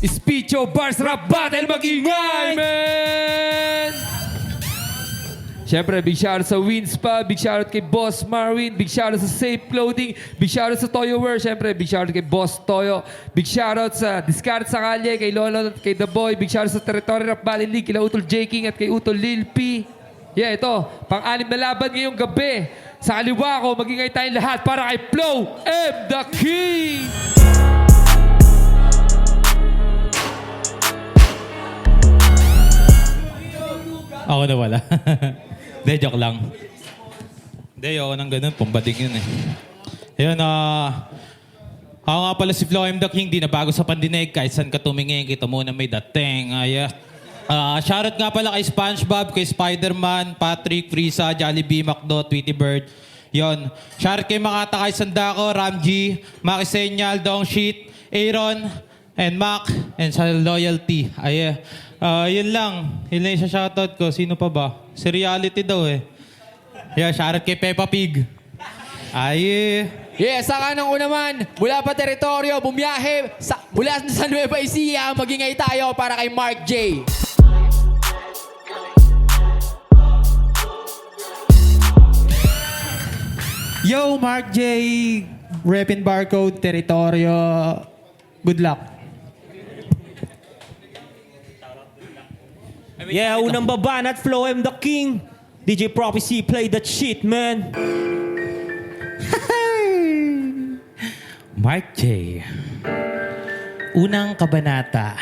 Speecho Bars Rap Battle, mag-ingay, man! Siyempre, big shoutout sa Winspa, big shoutout kay Boss Marwin, big shoutout sa Safe Clothing, big shoutout sa Toyo Wear, siyempre, big shoutout kay Boss Toyo, big shoutout sa Discard sa Kalye, kay Lolo at kay The Boy, big shoutout sa Territory Rap Battle League, kay Utol J. King at kay Utol Lil P. Yeah, ito, pang-anim na laban ngayong gabi. Sa kaliwa ko, mag-ingay tayong lahat para kay Flow M. The King! Ako na wala. Hindi, joke lang. Hindi, ayoko nang ganun. Pambading yun eh. Ayun, ako nga pala si Flo M. The King. Di na bago sa pandinig. Kahit saan ka tumingin, kita mo na may dating. Shoutout nga pala kay SpongeBob, kay Spider-Man, Patrick, Frieza, Jollibee, Macdo, Tweety Bird. Yun. Shoutout kay Makata, kay Sandako, Ramji, Maki Senyal, Dong Shit, Aaron, and Mac, and sa Loyalty. Yun lang. Yun lang yung shoutout ko. Sino pa ba? Si Reality daw eh. Yeah, shoutout kay Peppa Pig. Yeah, saka nang unaman, mula pa teritoryo, bumiyahe, mula sa Nueva Ecija, magingay tayo para kay Mark J. Yo, Mark J. Repin Barcode, Territoryo. Good luck. Yeah, unang baba, not Flo M. The King. DJ Prophecy, play that shit, man. Mark J. Unang kabanata.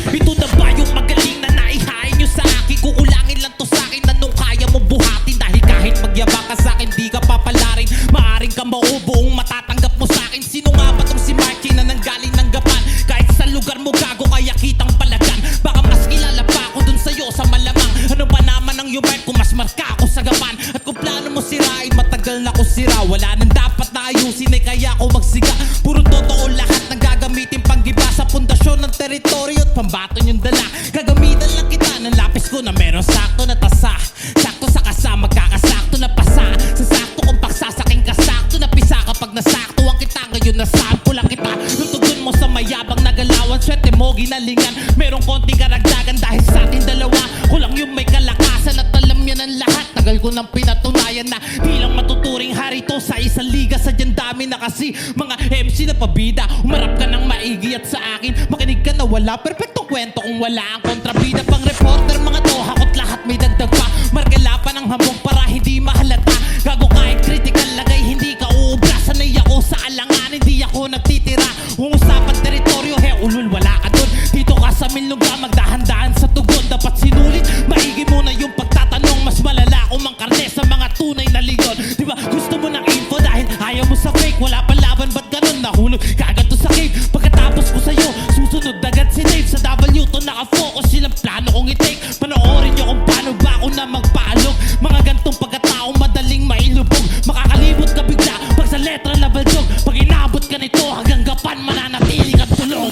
Ito na ba yung magaling na naihain nyo sa akin? Kukulangin lang to sa akin, anong kaya mo buhatin? Dahil kahit magyabang ka sa akin, di ka papalarin. Maaring ka maubuong matatanggap mo sa akin. Sino nga ba tong si Marky na nanggaling ng gapan? Kahit sa lugar mo gago, kaya kitang palagan. Baka mas kilala pa ako dun sa'yo sa malamang. Ano ba naman ang yumark kung mas marka ako sa gapan? At kung plano mo sirain, matagal na ko sira. Wala nang dapat na ayusin, ay kaya ako magsiga. Puro totoo lahat ng gagamitin panggiba sa pundasyon ng teritoryo at pambaton yung dala. Gagamitan lang kita ng lapis ko na meron sakto na tasa. Sakto sa kasama, kakasakto na pasa. Sa sakto kung paksasaking ka, sakto na pisa. Kapag nasakto ang kita, ngayon nasampo lang kita. Lutugon mo sa mayabang nagalawan, swerte mo ginalingan. Merong konting karagdagan dahil sa atin dalawa. Kulang yung may kalakasan at alam yan ang lahat. Tagal ko nang pinatunayan na bilang matuturing hari to sa isang liga. Sadyang dami na kasi mga MC na pabida. Umarap ka ng maigi at sa akin makinig ka na wala perfectong kwento kung wala ang kontrabida. Pang reporter mga to, hakot lahat may dagdag pa. Markala pa ng hambog para hindi mahalata. Gago kahit critical lagay, hindi ka uubra. Sanay ako sa alangan, hindi ako nagtitira. Kung usapan teritoryo, he ulul wala ka dun. Dito ka sa Minluga, magdahan-dahan sa tugon. Dapat sinulit, maigi mo na yung pagtatanong. Mas malala kung mang karne sa mga tunay na ligon. Diba gusto mo ng info dahil ayaw mo sa fake. Wala pa laban, ba't ganun? Nahulog kagad to sa cave. Pagkatapos ko sa'yo, susunod agad si Dave. Sa W to nakafocus, silang plano kong i-take. Panoorin nyo kung paano ba ako na magpaalog. Mga gantong pagkataong madaling mailubog. Makakalimot ka bigla pag sa letra na baljog. Pag inabot ka nito hanggang gapan, mananatili ka tulog.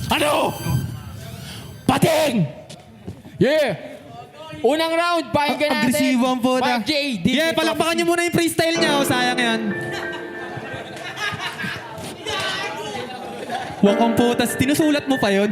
Ano? Pating! Yeah! Unang round, pakinggan natin. Agresibo ang puta. Mark J. DJ Yeah, palakpakan niyo muna yung freestyle niya. O, sayang yan. Wakang putas. Tinusulat mo pa yun?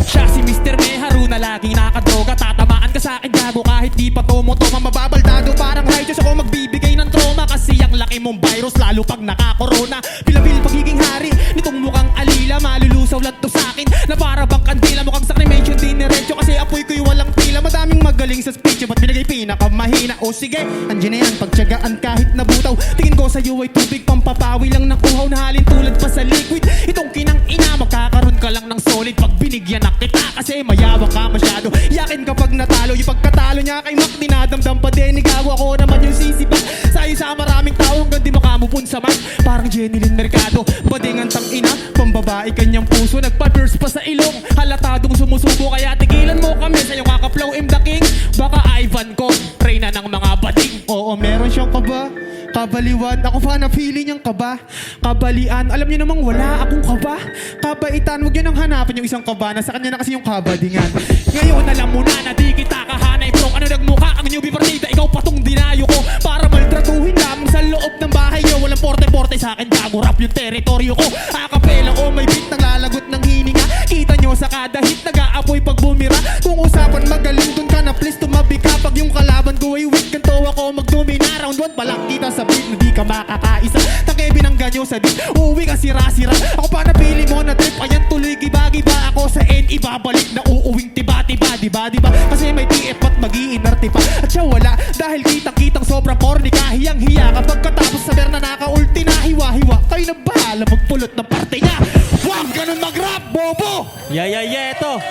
Siya si Mr. Meharu na laging nakadroga. Tatamaan ka sa akin, gago, kahit di pa tomo-toma. Mababaldado, parang righteous ako magbibigay ng trauma. Kasi ang laki mong virus, lalo pag nakakorona. Pilabil pagiging hari, nitong mukhang alila. Malulusaw lang to sa akin, na para bang kandila. Mukhang sa cremation dinerecho, kasi apoy ko'y walang tila. Madaming magaling sa speech, ba't binigay pinakamahina? O sige, andyan na yan, pagtyagaan kahit nabutaw. Tingin ko sa'yo ay tubig, pampapawi lang ng uhaw. Na halin tulad pa sa liquid. Itong kinang ina, magkakaroon ka lang ng solid pag binigyan na kita. Kasi mayawa ka masyado, yakin kapag natalo. Yung pagkatalo niya kay Mac, dinadamdam pa din. Ikaw ako naman yung sisipa sa'yo sa maraming tao hanggang di makamupun sa man. Parang Jenny Lynn Mercado, bading ang tangina, pambabae kanyang puso. Nagpa-pierce pa sa ilong, halatadong sumusubo. Kaya tigilan mo kami sa'yo kaka-Flow M. The King. Baka Ivan ko, reyna ng mga bading. Oo, meron siyang kaba, kabaliwan. Ako fan na feeling niyang kaba, kabalian. Alam niyo namang wala akong kaba, kabaitan. Huwag yun ang hanapin yung isang kaba, na sa kanya na kasi yung kabadingan. Ngayon alam mo na di kita kahanay bro. Ano nagmukha ang newbie partida, ikaw patong dinayo ko para maltratuhin lamang sa loob ng bahay niyo. Walang porte-porte sa akin, gago rap yung teritoryo ko. Akapela o may beat, naglalagot ng hininga. Kita nyo sa kada hit, nag-aapoy pag bumira. Kung usapan magaling, dun ka na please tumabi ka. Pag yung kalaban ko ay weak, ganito ako magdomina. Round 1 palang kita sa beat, hindi ka makakaisa. Take binangganyo sa beat, uuwi ka sira-sira. Ako pa napili mo na trip, ayan tuloy giba-giba. Ako sa end, ibabalik na uuwing tiba-tiba, diba? Kasi may TF at mag-iinarte pa. At siya wala, dahil kitang-kitang sobrang corny. Kahiyang-hiya kapag katapos sa berna naka-ulti na hiwa-hiwa. Kayo na bahala magpulot ng parte niya. Wag ganun mag-rap, bobo! Yeah, ito.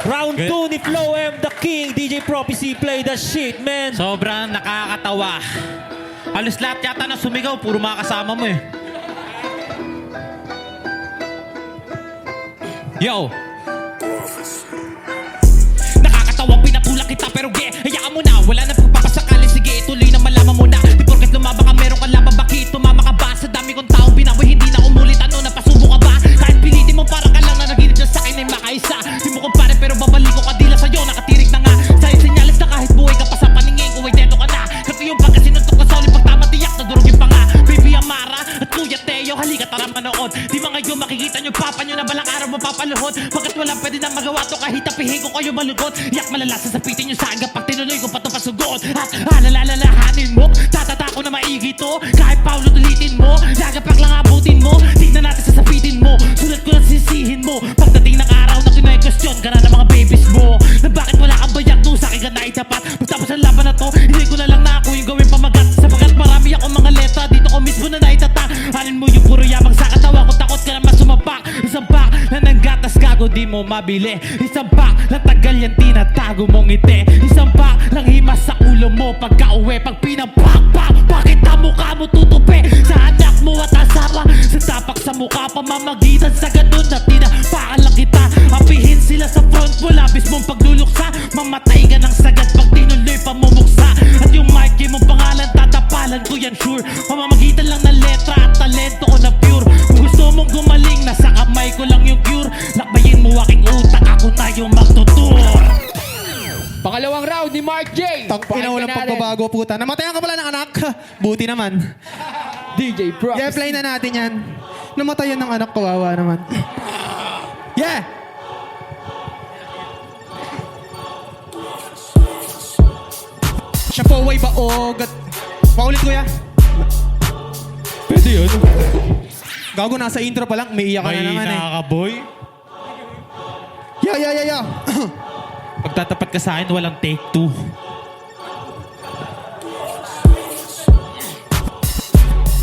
Round 2 ni Flow M the King. DJ Prophecy, play the shit, man. Sobrang nakakatawa. Halos lahat yata na sumigaw, puro mga kasama mo eh. Yo! Nakakatawang pinatulak kita pero hayaan mo na. Wala na pagpapasakali, sige ituloy na malaman mo na. Di porket lumaba ka meron ka laban, bakit tumama ka ba? Sa dami kong taong binaboy, hindi na umulit. Ano, napasubo ka ba? Kahit pilitin mo para ka lang na nagilid dyan sa akin ay makaisa. Di mo kumpare pero babalik ko kadila sa'yo. Nakatirik na nga sa'yo sinyalis na kahit buhay ka pa sa paningin. Kung ay dedo ka na, kasi yung pagkasinuntok ka solid pag tama tiyak na durugin pa nga. Baby Amara at Kuya Teo, halika tara manood. Di mga yun makikita nyo papa nyo na balang araw mapapaluhod. Pagkat walang pwede na magawa to kahit tapihin ko kayo malugod. Yak malala sasapitin nyo sa agad pag tinuloy ko pa to pasugod. At alalalahanin mo, tatatako na maigi to. Kahit paulo tulitin mo, lagapak lang abutin mo. Tignan natin sasapitin mo, sulat ko lang sisihin mo. Pagdating ng araw na kinay-question ka na ng mga babies mo. Na bakit wala kang bayak doon sa akin ka naitapat. Pagtapos ang laban na to, hindi ko na lang na ako yung gawin pamagat. Sapagat marami akong mga letra, dito ko mismo na naitata. Halin mo yung puro yabang sa katawa ko, takot ka na masumapak. Isang pack na nanggatas gago di mo mabili. Isang pack na tagal yan tinatago mong ngiti. Isang pack lang himas sa ulo mo pagka uwi. Pag pinapakpak, bakit ang mukha mo tutupi? Sa anak mo at asara, sa tapak sa mukha pamamagitan sa ganun na tinapakan lang kita. Apihin sila sa front mo, labis mong pagluluksa. Mamatay ka ng sagad pag tinuloy pamumuksa. At yung mic mong pangalan tatapalan ko yan sure. Pamamagitan lang ng letra at talento ko na pure. Kung gusto mong gumaling, nasa kamay ko lang yung cure. Lakbayin mo aking utak, ako na yung magtutur. Pangalawang round ni Mark J. Tangina, walang pagbabago, puta. Namatayan ka pala ng anak. Buti naman. DJ Prophecy. Yeah, play na natin yan. Namatayan ng anak, kawawa naman. Yeah! Siya po ay baog at... Paulit ko ya. Pwede yun. Gago, nasa intro pa lang, may iyak ka na May naman eh. nakakaboy. Yeah. Pagtatapat ka sa akin, walang take 2.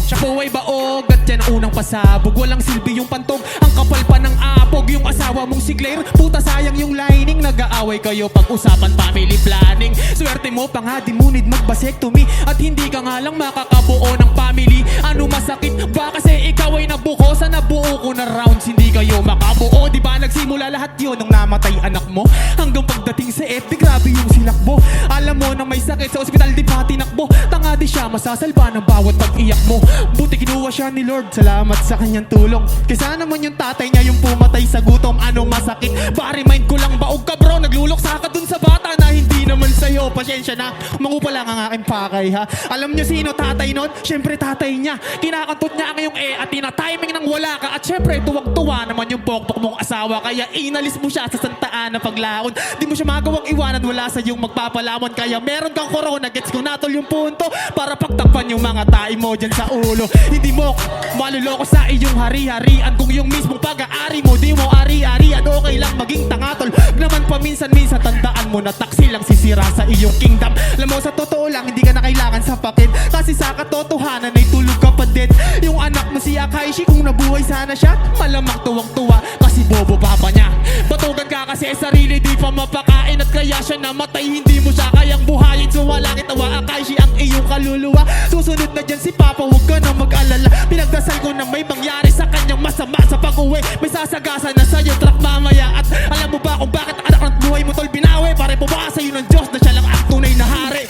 Siya po ay baog at yan ang unang pasabog. Walang silbi yung pantog, ang kapal pa ng apog. Yung asawa mong si Claire, puta sayang yung lining. Nag-aaway kayo pag-usapan family planning. Swerte mo pa nga di munid mag-vasectomy. At hindi ka nga lang makakabuo ng family. Ano masakit ba kasi ikaw ay nabuko? Sa nabuo ko na rounds hindi kayo makabuo. Di ba nagsimula lahat yun nung namatay anak mo? Hanggang pagdating sa FD grabe yung silakbo. Alam mo na may sakit sa ospital di pa tinakbo. Tanga di siya masasalba ng bawat pag-iyak mo. Buti kinuha siya ni Lord, salamat sa kanyang tulong. Kaysa naman yung tatay niya yung pumatay sa gutom. Ano masakit? Ba-remind ko lang baog ka bro. Nagluloksa ka dun sa bata na hindi naman sa'yo. Pasensya na, mangupa lang ang aking pakay ha. Alam niyo sino tatay nun? Siyempre tatay niya. Kinakantot niya ang iyong at tina-timing nang wala ka. At siyempre tuwag-tuwa naman yung pokpok mong asawa. Kaya inalis mo siya sa santaan na paglaon. Di mo siya magawang iwanan, wala sa iyong magpapalaman. Kaya meron kang corona, gets ko natol yung punto. Para pagtakpan yung mga tae mo dyan sa ulo. Hindi mo maluloko sa iyong hari-harian. Kung yung mismong pag-aari mo di mo ari-arian, okay lang maging tangatol. Naman paminsan-minsan tandaan mo na taksi lang sisira sa iyong kingdom. Alam mo sa totoo lang hindi ka na kailangan sapakin. Kasi sa katotohanan ay tulog ka pa din. Yung anak mo si Akaishi, kung nabuhay sana siya, malamang tuwang-tuwa kasi bobo papa niya. Batugan ka kasi sarili di pa mapakain. At kaya siya namatay, hindi mo siya kayang buhayin. So wala kitawa Akaishi ang iyong kaluluwa. Susunod na dyan si Papa, huwag ka na mag-alala. Pinagdasal ko na may mangyari sa kanyang masama sa pag-uwi. May sasagasa na sa'yo truck mamaya. At alam mo ba kung bakit anak ng buhay mo tol binawi? Pare po ba sa'yo ng Diyos na siya lang ang tunay na hari?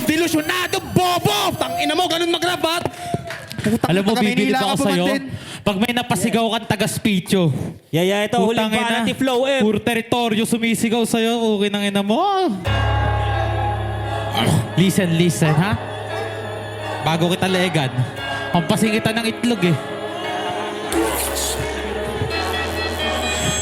Delusyonado bobo! Tangina mo, ganun mag-rabat. Alam mo, bibilib ako sa'yo. Pag may napasigaw kang taga-speecho. Yeah, ito. Huling banat ni Flow M. Puro teritoryo sumisigaw sa'yo. Okay nang ina mo. Listen, ha? Bago kita legan. Ang pasingitan ng itlog eh.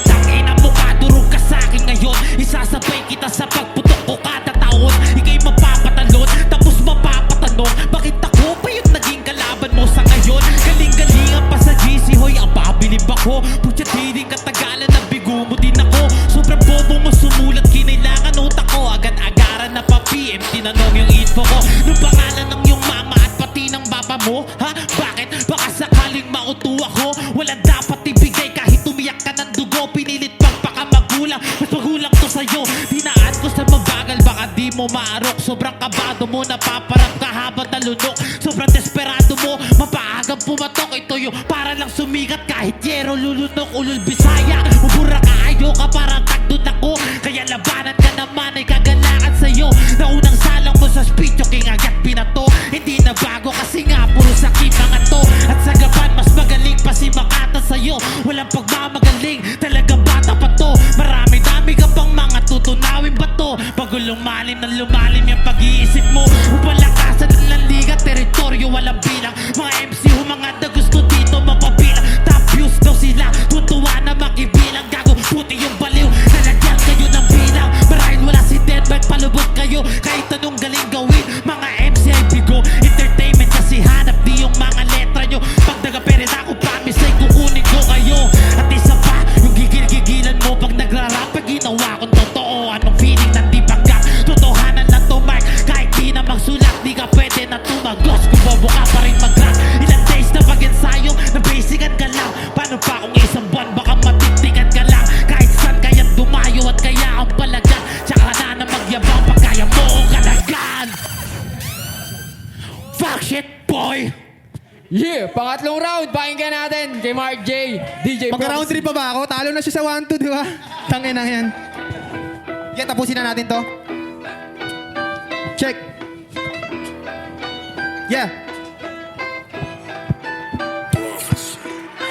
Tangina mo ka, durog ka sa'kin ngayon. Isasabay kita sa pagputok ko kada taon. Ika'y mapapatalon, tapos mapapatanong, bakit ako pa yung naging kalaban mo sa ngayon? Galing-galingan pa sa GC, hoy, ang pabilib ako. Putya di katagalan, nabigo mo din ako. Sobrang bobo mo sumulat, kinailangan utak ko. Agad-agaran na pa PM, tinanong yung info ko. Nung pangalan ng yung mama at pati ng papa mo, ha? Bakit? Baka sakaling mauto ako. Walang dapat ibigay kahit umiyak ka ng dugo. Pinilit pagpakamagulang, mas magulang to sa'yo. Dinaan ko sa mabagal, baka di mo maarok. Sobrang kabado mo, napaparang kahabang nalunok. Sobrang desperado mo, mapaagang pumatok. Ito yung para lang sumikat kahit yero lulunok. Ulul Bisaya, mubura ka, ayaw ka, parang tagdun ako. Kaya labanan ka naman ay kagalakan sa'yo. Naunang salang mo sa speech, yung kingagat pinato. Hindi na bago kasi nga puro sakit mga to. At sa gaban, mas magaling pa si Makata sa'yo. Walang pagmamagaling, talagang bata pa to. Marami-dami ka pang mga tutunawin ba to? Bago lumalim na lumalim yung pag-iisip mo. Upalakasan ng lanliga, teritoryo walang bilang. Mga MC humangad na gusto dito mapabilang. Top views daw sila, tutuwa na makibilang. Gago, puti yung baliw, nalagyan kayo ng bilang. Marahil wala si Deadbag, palubog kayo. Kahit anong galing gawin, mga MC ay bigo. Entertainment kasi hanap di yung mga letra nyo. Pag nagapere na ako, promise ay kukunin ko kayo. At isa pa, yung gigil-gigilan mo pag nagrarap, pag ginawa kong totoo. Anong feeling na di panggap? Totohanan lang to, Mark. Kahit di na magsulat, di ka pwede na tumagos. Kung bobo ka pa rin mag-rap. Ilang days na pag-ensayo, na basican ka lang. Paano pa kung isang buwan, baka matintigan ka lang. Kahit saan kaya dumayo at kaya ang palagan. Tsaka na magyabang pag kaya mo kong kalagan. Fuck shit, boy! Yeah, pangatlong round, pakinggan natin kay Mark J. DJ Mag-round Props. 3 pa ba ako? Talo na siya sa 1-2, di ba? Tangin na yan. Yeah, tapusin na natin to. Check. Yeah.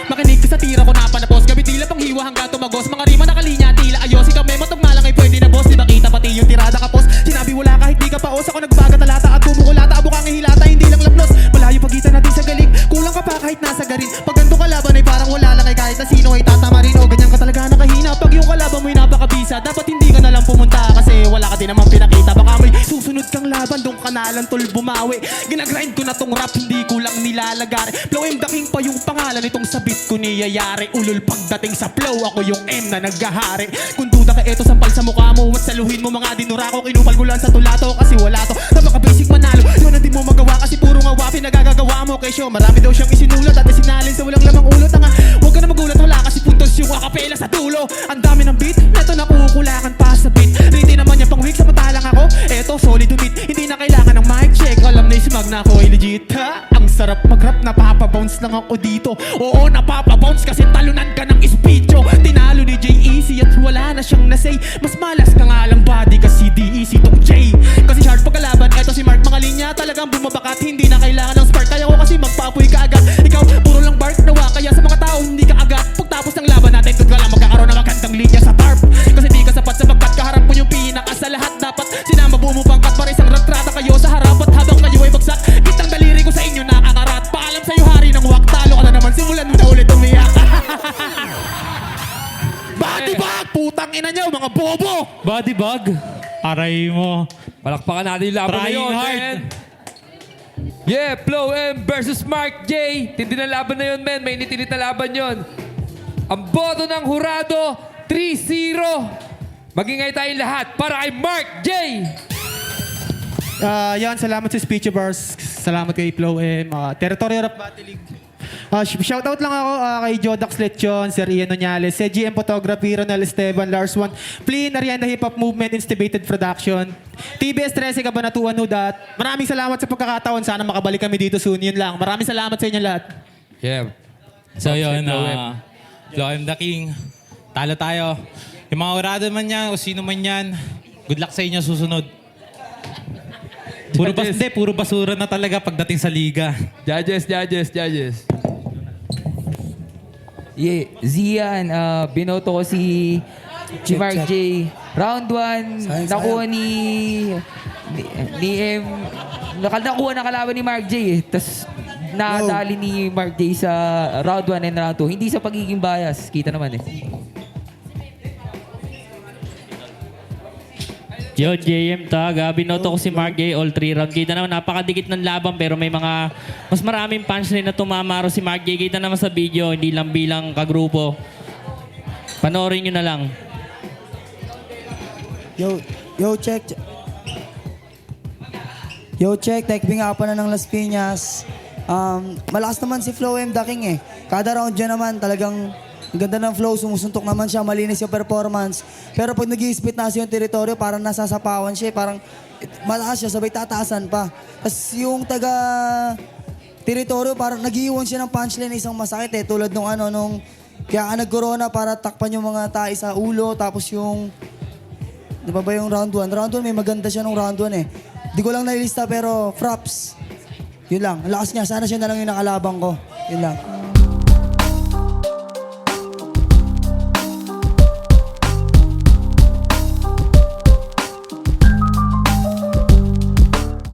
Makinig ka sa tira ko napanapos. Gabi tila pang hiwa hanggang tumagos. Mga rima nakalinya tila ayos. Ikaw may matog nga lang ay pwede na boss. Di ba kita pati yung tirada kapos? Sinabi wala kahit di ka paos. Ako nagbaga talata at bumukulata. Abukang ihilata hindi lang lapnos. Malayo pagitan natin sa galing. Kulang ka pa kahit nasa garin. Pag ganito kalaban ay parang wala lang ay kahit na sino ay tatama rin. O ganyan ka talaga nakahina. Pag yung kalaban mo'y napakabisa, dapat hindi ka na lang pumunta. Kasi wala ka din naman pinakita. Baka may susunod kang laban. Doon ka na lang tol bumawi. Ginagrind ko na tong rap, hindi ko lang nilalagari. Flow M the King pa yung pangalan itong sabit ko niyayari. Ulul pagdating sa flow, ako yung M na naghahari. Kung duda ka eto sampal sa mukha mo at saluhin mo mga dinura ko. Kinupal ko lang sa tulato kasi wala to. Napaka basic manalo, yun ang di mo magawa kasi puro nga wapi nagagagawa mo. Kesyo marami daw siyang isinulat at isinalin sa walang lamang ulo. Tanga, huwag ka na magulat, wala kasi puntos yung akapela sa dulo. Ang dami ng beat, eto nakukulakan pa sa beat. Ready naman yan pang week, samantalang ako eto solid umit. Hindi na kailangan ng mic check, alam na ismag na ako ay legit. Ha? Ang sarap mag-rap, napapabounce lang ako dito. Oo, napapabounce kasi talunan ka ng espidyo. Tinalo ni J-Eazy at wala na siyang nasay. Mas malas ka nga lang body kasi D-Eazy tong J. Kasi sharp pagkalaban, eto si Mark mga linya talagang bumabakat. Hindi na kailangan ng spark, kaya ko kasi magpapoy ka agad. Ikaw, puro lang bark nawa, kaya sa mga tao hindi ka agad. Pagtapos ng laban natin, good ka lang magkakaroon ng magandang linya sa tarp. Kasi di ka sapat sa pagkat kaharap mo yung pinaka sa lahat. Dapat sinama bumupangkat para isang retrata kayo sa harap. At habang kayo ay bagsak, kitang daliri ko sa inyo nakakarat. Paalam sa'yo hari ng wak, talo ka na naman, simulan mo na ulit umiyak. Body bag! Putang ina nyo, mga bobo! Body bag. Aray mo. Palakpakan natin yung laban Trying ngayon, hard. man. Yeah, Flow M versus Mark J. Tindi na laban na yun, man. May init-init na laban yun. Ang boto ng hurado, 3-0. Magingay tayong lahat para kay Mark J. Yan, salamat sa Speech Bars. Salamat kay Flow M. Territorial Rap Battle League. Shoutout lang ako kay Jodax Lechon, Sir Ian Nonyales, CGM Photography, Ronald Esteban, Lars Juan, Plin, Ariana Hip Hop Movement, Instibated Production, TBS 13, Kabanatuan Hudat. Maraming salamat sa pagkakataon. Sana makabalik kami dito soon. Yun lang. Maraming salamat sa inyo lahat. Yeah. So yun, Flow M. Flow M the King. Talo tayo. Yung mga urado man yan, o sino man yan, good luck sa inyo susunod. Puro basura na talaga pagdating sa liga. Judges. Yeah, Zian, binoto ko si Mark J. Round 1, nakuha ni M. Nakuha na kalaban ni Mark J. Tapos nadali ni Mark J sa round 1 and round 2. Hindi sa pagiging bias. Kita naman eh. Yo, JM Taga. Binoto ko si Mark J all 3 round. Kita naman, napakadikit ng laban pero may mga mas maraming punchline na tumamaro si Mark J. Kita naman sa video, hindi lang bilang kagrupo. Panoorin nyo na lang. Yo, check. Tekbing nga pa na ng Las Piñas. Malakas naman si Flow M. The King eh. Kada round dyan naman, talagang ang ganda ng flow, sumusuntok naman siya, malinis yung performance. Pero pag nag-i-split na siya yung teritoryo, parang nasasapawan siya, parang mataas siya, sabay tataasan pa. Tapos yung taga-teritoryo, parang nag-iwan siya ng punchline na isang masakit eh. Tulad nung kaya nag-corona para takpan yung mga tae sa ulo, tapos yung, di ba yung round 1? Round 1, may maganda siya nung round 1 eh. Di ko lang nalilista pero props. Yun lang, ang lakas niya. Sana siya na lang yung nakalabang ko. Yun lang.